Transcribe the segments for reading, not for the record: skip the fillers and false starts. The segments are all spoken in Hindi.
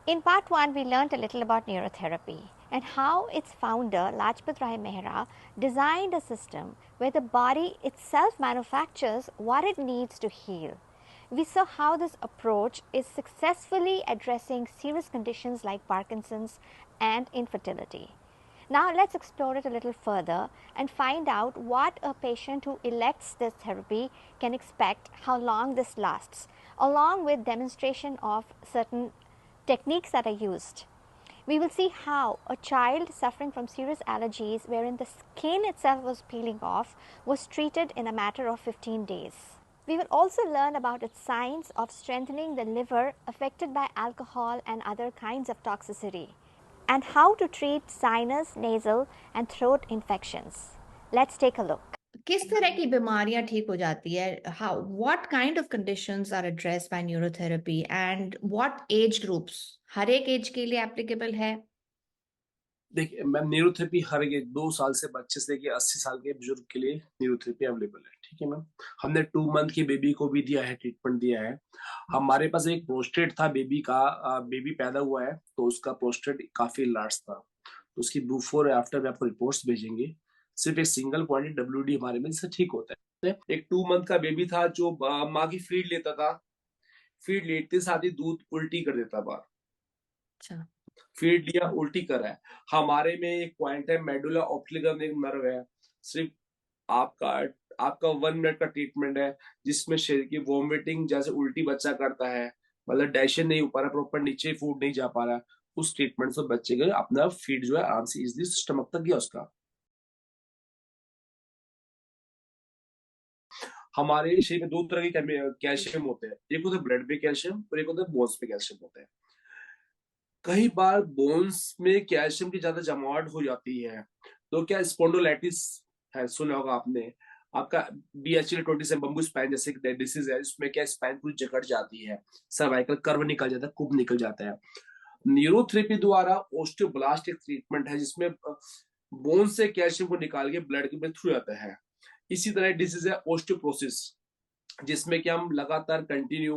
In part 1, we learned a little about neurotherapy and how its founder, Lajpat Rai Mehra, designed a system where the body itself manufactures what it needs to heal. We saw how this approach is successfully addressing serious conditions like Parkinson's and infertility. Now, let's explore it a little further and find out what a patient who elects this therapy can expect, how long this lasts, along with demonstration of certain techniques that are used. We will see how a child suffering from serious allergies, wherein the skin itself was peeling off, was treated in a matter of 15 days. We will also learn about its science of strengthening the liver affected by alcohol and other kinds of toxicity, and how to treat sinus, nasal, and throat infections. Let's take a look. किस तरह की बीमारियां ठीक हो जाती है? How what kind of conditions are addressed by neurotherapy and what age groups? हर एक एज के लिए एप्लीकेबल है? देखिए मैम, न्यूरोथेरेपी हर एक 2 साल से बच्चे से लेके 80 साल के बुजुर्ग के लिए न्यूरोथेरेपी अवेलेबल है। ठीक है मैम, हमने 2 मंथ की बेबी को भी दिया है, ट्रीटमेंट दिया है। हमारे पास एक प्रोस्टेट था बेबी का, बेबी पैदा हुआ है तो उसका प्रोस्टेट काफी लार्ज था, तो उसकी बिफोर आफ्टर में आपको रिपोर्ट्स भेजेंगे। सिर्फ एक सिंगल पॉइंट WD हमारे में से ठीक होता है। एक 2 मंथ का बेबी था जो माँ की फीड लेता था, फीड लेते साथ ही दूध उल्टी कर देता बाहर। अच्छा, फीड लिया उल्टी कर रहा है। हमारे में एक पॉइंट है, मेडुला ऑप्टिकम एक नर्व है, सिर्फ आपका आपका 1 मिनट का ट्रीटमेंट है, जिसमें शरीर की वॉमिटिंग जैसे उल्टी बच्चा करता है, मतलब डाइजेशन नहीं हो पा रहा, प्रॉपर नीचे फूड नहीं जा पा रहा, उस ट्रीटमेंट से बच्चे का अपना फीड जो है आराम से इजिली स्टमक तक गया उसका। हमारे शरीर में 2 तरह के कैल्शियम होते हैं, एक होता है ब्लड पे कैल्शियम और एक होता है बोन्स पे कैल्शियम होता है। कई बार बोन्स में कैल्शियम की ज्यादा जमावट हो जाती है, तो क्या स्पॉन्डिलोलाइटिस है, सुना होगा आपने। आपका BHL27 बम्बू स्पाइन जैसे डिसीज है, इसमें क्या स्पाइन पूरी जकड़ जाती है, सर्वाइकल कर्व निकल जाता है, कुब निकल जाता है। न्यूरोथेरेपी द्वारा ओस्टियोब्लास्ट एक ट्रीटमेंट है जिसमें बोन से कैल्शियम को निकाल के ब्लड के थ्रू जाता है। इसी तरह डिसीज है ओस्टियोपोरोसिस, जिसमें कि हम लगातार कंटिन्यू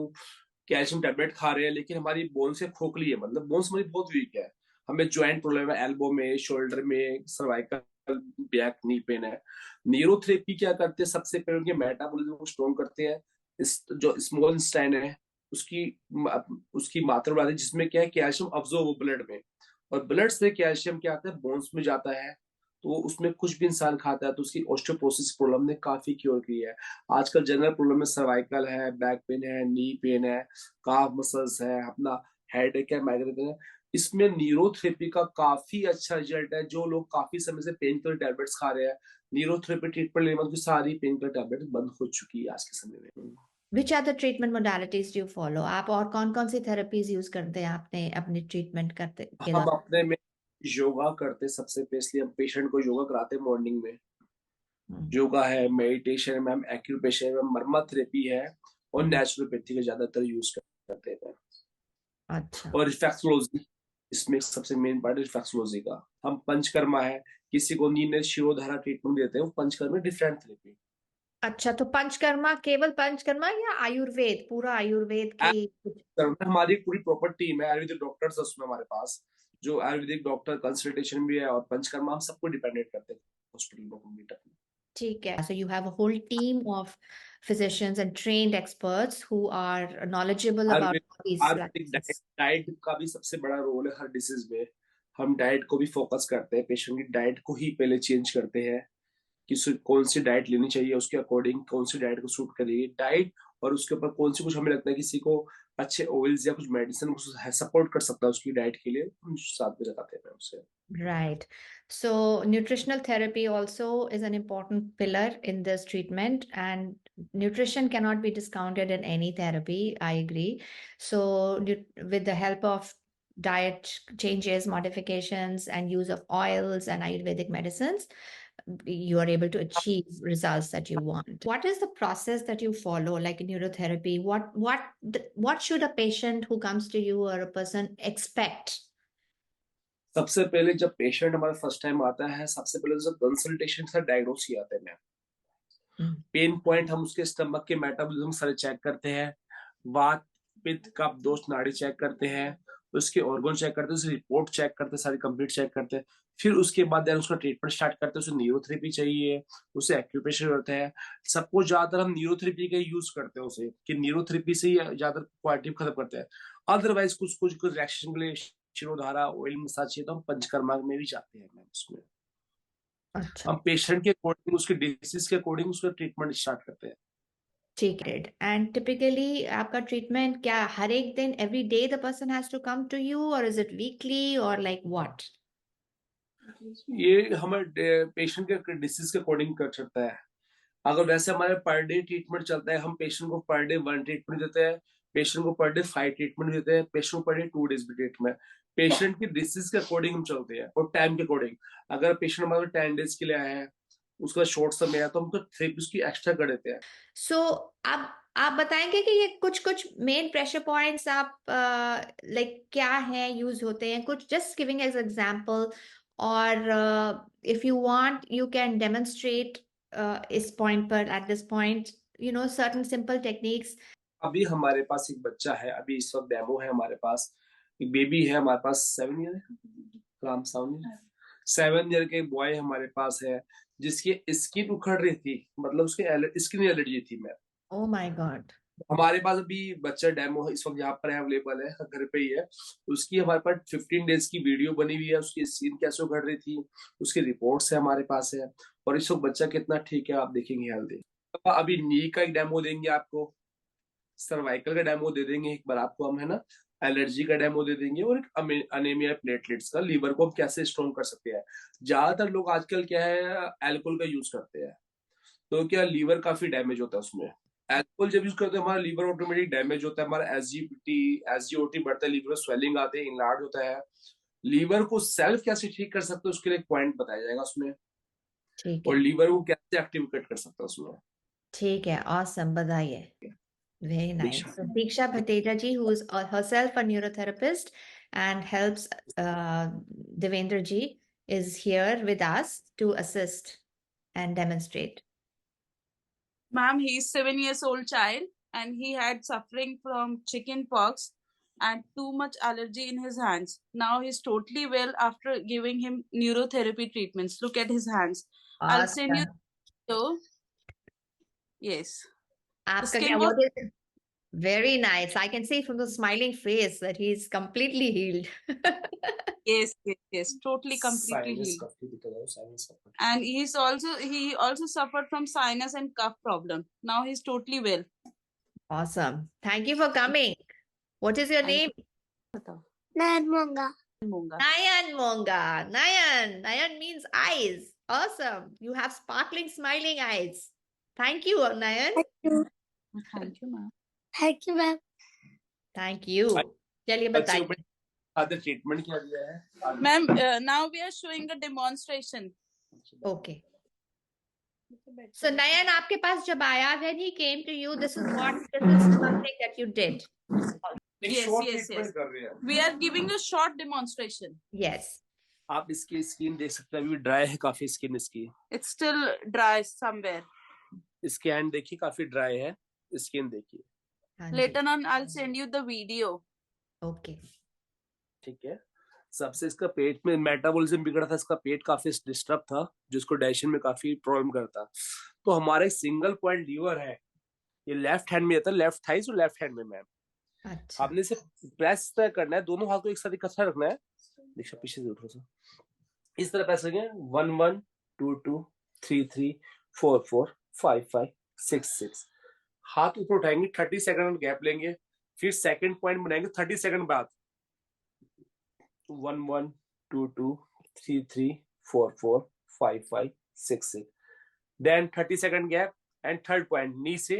कैल्शियम टेबलेट खा रहे हैं लेकिन हमारी बोन से खोखली है, मतलब बोन्स हमारी बहुत वीक है, हमें ज्वाइंट प्रॉब्लम है, एल्बो में, शोल्डर में, सर्वाइकल, बैक, नी पेन है। न्यूरोथेरेपी क्या करते हैं, सबसे पहले उनके मेटाबॉलिज्म को स्ट्रॉन्ग करते हैं। इस जो स्मॉल इंटेस्टाइन है उसकी उसकी मात्रा बढ़ाते हैं, जिसमें क्या है कैल्शियम अब्जॉर्ब हो ब्लड में, और ब्लड से कैल्शियम क्या आता है बोन्स में जाता है, तो उसमें कुछ भी इंसान खाता है तो उसकी ऑस्टियोपोरोसिस प्रॉब्लम ने काफी क्योर की है। आजकल जनरल प्रॉब्लम में सर्वाइकल है, बैक पेन है, नी पेन है, काफ मसल्स है, अपना हेडेक है, माइग्रेन है, इसमें न्यूरोथेरेपी का काफी अच्छा रिजल्ट है। जो लोग काफी समय से पेन किलर टैबलेट्स खा रहे हैं, न्यूरोथेरेपी ट्रीटमेंट लेने की सारी पेन किलर टैबलेट बंद हो चुकी है आज के समय में। Which are the treatment modalities do follow? आप और कौन कौन सी थेरेपीज यूज करते हैं आपने अपनी ट्रीटमेंट करते के हम दौरान? अपने में योगा करते, सबसे बेसिकली हम पेशेंट को योगा कराते हैं मॉर्निंग में। योगा है, मेडिटेशन है मैम, एक्यूप्रेशर है मैम, मर्मा थेरेपी है, और नेचुरोपैथी का ज्यादातर यूज करते हैं। अच्छा, और रिफ्लेक्सोलॉजी, इसमें सबसे मेन पार्ट है रिफ्लेक्सोलॉजी का। हम पंचकर्मा है, किसी को नींद में शिरोधारा ट्रीटमेंट देते हैं, वो पंचकर्मा डिफरेंट थेरेपी। अच्छा, तो पंचकर्मा केवल पंचकर्मा या आयुर्वेद, पूरा आयुर्वेद की कुछ? हमारी पूरी प्रॉपर टीम है, आयुर्वेदिक डॉक्टर्स है उसमें हमारे पास, जो आयुर्वेदिक डॉक्टर कंसल्टेशन भी है, और पंचकर्मा हम सबको डिपेंडेंट करते हैं हॉस्पिटल में कंप्लीट अपने। ठीक है, so you have a whole team of physicians and trained experts who are knowledgeable about all these Ayurvedic diet practices. Diet का भी सबसे बड़ा रोल है हर डिसीज में। हम डाइट को भी फोकस करते हैं, पेशेंट की डाइट को ही पहले चेंज करते हैं कि कौन सी डाइट लेनी चाहिए, उसके अकॉर्डिंग कौन सी डाइट को सूट करेगी डाइट, और उसके ऊपर कौन सी कुछ हमें लगता है किसी को अच्छे ऑयल्स या कुछ मेडिसिन सपोर्ट कर सकता है उसकी डाइट के लिए, हम साथ में लगाते हैं उसे। Right. So nutritional therapy also is an important pillar in this treatment, and nutrition cannot be discounted in any therapy. I agree. So with the help of diet changes, modifications, and use of oils and Ayurvedic medicines, you are able to achieve results that you want. What is the process that you follow, like in neurotherapy? What should a patient who comes to you or a person expect? सबसे पहले जब पेशेंट हमारा फर्स्ट टाइम आता है, सबसे पहले तो कंसल्टेशन से डायग्नोस किया जाता है मैम। पेन पॉइंट हम उसके स्टमक के मेटाबॉलिज्म सारे चेक करते हैं, वात पित्त कफ दोष नाड़ी चेक करते हैं, उसके ऑर्गन चेक करते हैं, उसकी रिपोर्ट चेक करते हैं, सारी कंप्लीट चेक करते हैं। फिर उसके बाद देन उसका ट्रीटमेंट स्टार्ट करते हैं। उसे न्यूरोथेरेपी चाहिए, उसे एक्यूप्रेशर होता है। सबको ज्यादातर हम न्यूरोथेरेपी का यूज करते हैं उसे, कि न्यूरोथेरेपी से ही ज्यादातर क्वालिटी खत्म करते हैं। अदरवाइज कुछ कुछ कुछ रिएक्शन के लिए शिरोधारा, ऑयल मसाज चाहिए तो हम पंचकर्मा में भी जाते हैं मैम उसमें। अच्छा, हम पेशेंट के अकॉर्डिंग, उसके डिसीज के अकॉर्डिंग उसका ट्रीटमेंट स्टार्ट करते हैं। ठीक है। एंड टिपिकली आपका ट्रीटमेंट क्या हर एक दिन, every day the person has to come to you, और इज इट वीकली और लाइक व्हाट? ये हमारे पेशेंट के डिसीज के अकॉर्डिंग कर सकता है। अगर वैसे हमारे पर डे ट्रीटमेंट चलता है, हम पेशेंट को पर डे 1 ट्रीटमेंट देते हैं, पेशेंट को पर डे 5 ट्रीटमेंट देते हैं, पेशेंट को पर डे 2 डेज भी ट्रीटमेंट। पेशेंट की डिसीज के अकॉर्डिंग हम चलते हैं और टाइम के अकॉर्डिंग। अगर पेशेंट हमारे 10 डेज के लिए आया है, उसका शॉर्ट समय है, तो हम थेरेपी उसकी एक्स्ट्रा कर देते हैं। सो अब आप बताएंगे कि ये कुछ कुछ मेन प्रेशर पॉइंट्स आप लाइक क्या है, यूज होते हैं कुछ, जस्ट गिविंग एज एग्जांपल, और if you want you can demonstrate इस पॉइंट पर, at this point, you know, certain simple techniques. अभी हमारे पास एक बच्चा है, अभी इस वक्त डेमो है हमारे पास। एक बेबी है हमारे पास, 7 ईयर राम 7 ईयर के बॉय हमारे पास है, जिसकी स्किन उखड़ रही थी, मतलब उसके स्किन एलर्जी थी मैम। Oh my God. हमारे पास अभी बच्चा डेमो इस वक्त यहाँ पर अवेलेबल है, घर पे ही है। उसकी हमारे पास 15 डेज की वीडियो बनी हुई है, उसकी स्किन कैसे उखड़ रही थी, उसकी रिपोर्ट्स है हमारे पास है। और इस वक्त बच्चा कितना ठीक है आप देखेंगे हेल्दी। अभी नी का एक डेमो देंगे आपको, सर्वाइकल का डेमो दे देंगे एक बार आपको हम, है ना। एलर्जी का डेमो दे देंगे, और एक अनेमिया प्लेटलेट्स का, लीवर को हम कैसे स्ट्रॉन्ग कर सकते हैं। ज्यादातर लोग आजकल क्या है, अल्कोहल का यूज करते हैं, तो क्या लीवर काफी डैमेज होता है उसमें। अल्कोहल जब यूज करते हैं हमारा लीवर ऑटोमेटिक डैमेज होता है, हमारा एसजीओटी बढ़ता है, लीवर में स्वेलिंग आते हैं, इनलार्ज होता है। लीवर को सेल्फ कैसे ठीक कर सकते हैं उसके लिए एक पॉइंट बताया जाएगा उसमें, ठीक और है, लीवर को कैसे एक्टिवेट कर सकते हैं उसमें। ठीक है, ऑसम, बधाई। Very nice. Diksha, So Diksha Bhateja ji, who is herself a neurotherapist and helps Devendra ji, is here with us to assist and demonstrate. Ma'am, he's 7 years old child and he had suffering from chicken pox and too much allergy in his hands. Now he's totally well after giving him neurotherapy treatments. Look at his hands. I'll send you Awesome. the yes. The आपका skin क्या, was what is very nice. I can see from the smiling face that he's completely healed. yes, totally completely sinus healed. काफी दिक्कत है, साइनस काफी। And he also suffered from sinus and cough problem. Now he's totally well. Awesome. Thank you for coming. What is your Thank name? Nayan Monga. Monga. Nayan Monga. Nayan. Nayan means eyes. Awesome. You have sparkling, smiling eyes. Thank you, Nayan. Thank you, ma'am. Thank you, ma'am. Thank you. चलिए बच्चे को बताइए। आधे ट्रीटमेंट किया गया है। Ma'am, now we are showing a demonstration. Okay. So Nayan आपके पास जब आया, when he came to you, this is something that you did. एक Yes, short yes, treatment yes. कर रहे हैं। We are giving a short demonstration. Yes. आप इसकी स्किन देख सकते हैं, अभी ड्राई है काफी स्किन इसकी। It's still dry somewhere. इसके हैंड देखिए काफी ड्राई है, स्किन देखिए। हाँ जी। Later on, I'll send you the video. Okay. ठीक है। सबसे इसका पेट में मेटाबॉलिज्म बिगड़ा था, इसका पेट काफी डिस्टर्ब था, जिसको डाइजेशन में काफी प्रॉब्लम करता। तो हमारा एक सिंगल पॉइंट लीवर है, ये लेफ्ट हैंड में आता है, लेफ्ट थाइस और लेफ्ट हैंड में मैम। अच्छा। आपने इसे प्रेस करना है, दोनों हाथ को एक साथ इकट्ठा रखना है। दीक्षा पीछे से उठो सर, इस तरह प्रेस करेंगे। 1 1 2 2 3 3 4 4 5 5 6 6। हाथ ऊपर उठाएंगे, 30 सेकंड गैप लेंगे, फिर सेकंड पॉइंट बनाएंगे 30 सेकंड बाद। 1 1 2 2 3 3 4 4 5 5 6 6। Then 30 second gap and third point knee से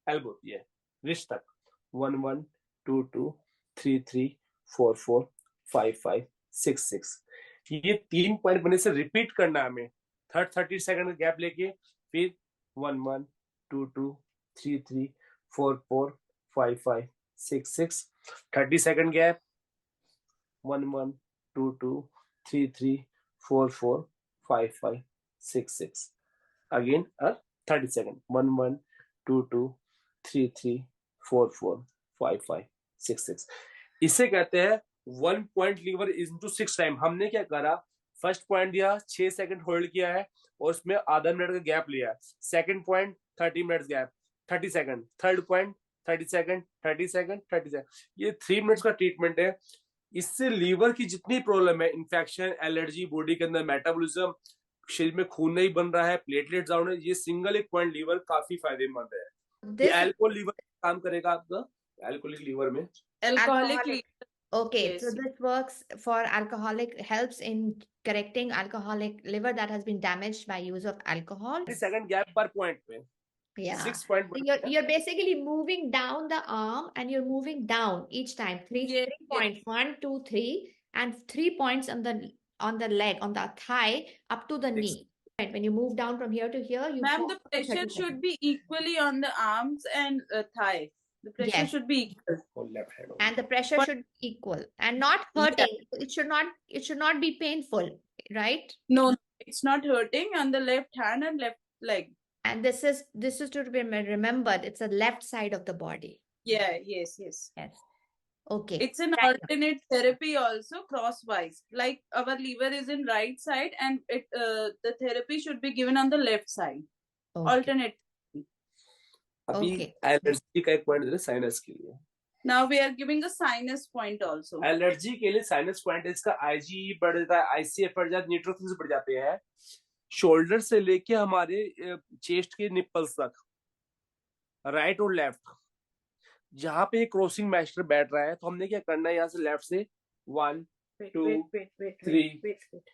एल्बो, ये रिस्ट तक। 1 1 2 2 3 3 4 4 5 5 6 6। ये 3 पॉइंट बने से रिपीट करना है हमें, 30 सेकंड गैप लेके, फिर 1 1 2 2 3 3 4 4 5 5 6 6। 30 सेकंड गैप, 1 1 2 2 3 3 4 4 5 5 6 6। Again 30 second, 1 1 2 2 3 3 4 4 5 5 6 6। इसे कहते हैं 1 पॉइंट लीवर इनटू 6 टाइम। हमने क्या करा, फर्स्ट पॉइंट दिया 6 सेकंड होल्ड किया है और उसमें आधा मिनट का गैप लिया है। Second point 30 minutes gap 30 second, third point 30 second 30 second 30 second. ये 3 मिनट्स का ट्रीटमेंट है। इससे लीवर की जितनी प्रॉब्लम है, इन्फेक्शन, एलर्जी, बॉडी के अंदर मेटाबॉलिज्म, शरीर में खून नहीं बन रहा है, प्लेटलेट्स डाउन है, ये सिंगल एक पॉइंट लीवर काफी फायदेमंद है। ये This अल्कोहल लीवर काम करेगा आपका, अल्कोहलिक लीवर में। Alcoholic alcoholic. liver. Okay, so Yes. this works for alcoholic, helps in correcting alcoholic liver that has been damaged by use of alcohol. 30 second gap पर पॉइंट पे Yeah. 6 point. So you're basically moving down the arm and you're moving down each time. Three Yes, 3 points, 1, 2, 3, and 3 points on the leg, on the thigh, up to the Six. knee. Right. When you move down from here to here, you Ma'am, pause the for 30 pressure should seconds. be equally on the arms and thigh. The pressure Yes. should be equal. और left hand And the pressure But- should be equal and not Yeah. hurting. It should not be painful, right? No, it's not hurting on the left hand and left leg. And this is to be remembered. It's the left side of the body. Yeah, yes, yes. Yes. Okay. It's an Right. alternate therapy also crosswise. Like our liver is in right side and the therapy should be given on the left side. Okay. Alternate. अभी Okay. एलर्जी का एक पॉइंट दे साइनस के लिए। Now we are giving a sinus point also. Allergy के लिए साइनस पॉइंट, इसका आईजी बढ़ जाता है, आईसीएफ बढ़ जाता है, न्यूट्रोफिल्स बढ़ जाते हैं। शोल्डर से लेके हमारे चेस्ट के निप्पल्स तक, राइट और लेफ्ट, जहां पे क्रॉसिंग मैस्टर बैठ रहा है, तो हमने क्या करना है, यहाँ से लेफ्ट से 1 Wait, 2 wait. 3 Wait.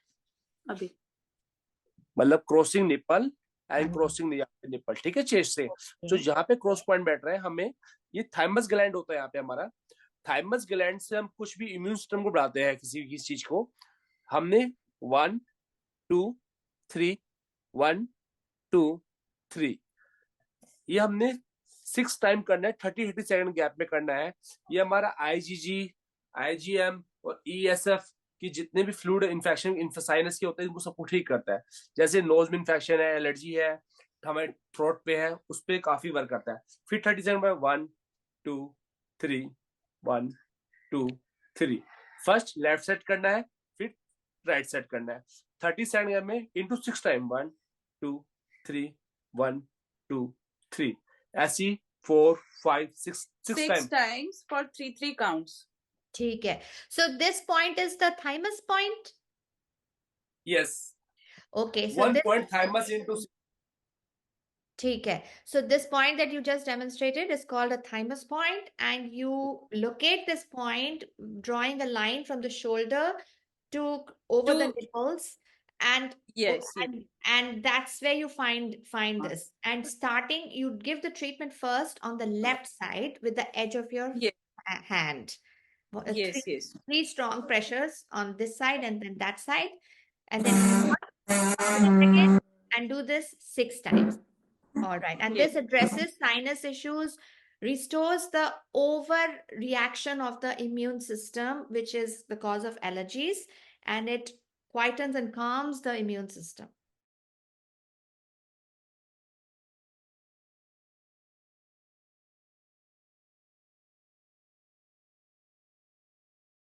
Abhi. मतलब क्रॉसिंग निप्पल एंड हाँ। क्रॉसिंग निप्पल, ठीक है, चेस्ट से। तो Okay. जहाँ पे क्रॉस पॉइंट बैठ रहा है, हमें ये थाइमस ग्लैंड होता है यहाँ पे हमारा। थाइमस ग्लैंड से हम कुछ भी इम्यून सिस्टम को बढ़ाते हैं, किसी चीज को। हमने 1 2 3 1 2 3 ये हमने 6 टाइम करना है, 30 सेकंड गैप में करना है। ये हमारा आईजीजी, आईजीएम और ईएसएफ कि जितने भी फ्लूइड इन्फेक्शन साइनस के होते हैं, इनको सबको ठीक करता है। जैसे नोज में इन्फेक्शन है, एलर्जी है, हमारे थ्रोट पे है, उस पर काफी वर्क करता है। फिर 30 सेकंड में 1 2 3 1 2 3 फर्स्ट लेफ्ट सेट करना है, फिर राइट सेट करना है। 30 सेकंड में इंटू 6 टाइम 1 2 3 1 2 3 ऐसी 4 5 6 Six time. times for 3 counts. ठीक है. So this point is the thymus point. Yes, Okay. So 1 this point thymus into ठीक है. So this point that you just demonstrated is called a thymus point, and you locate this point drawing a line from the shoulder to over the To- nipples, and Yes. and that's where you find this. And starting, you give the treatment first on the left side with the edge of your Yes. hand. Yes. Three strong pressures on this side and then that side, and then again, and do this 6 times. All right, and Yes. this addresses sinus issues, restores the overreaction of the immune system, which is the cause of allergies, and it quietens and calms the immune system.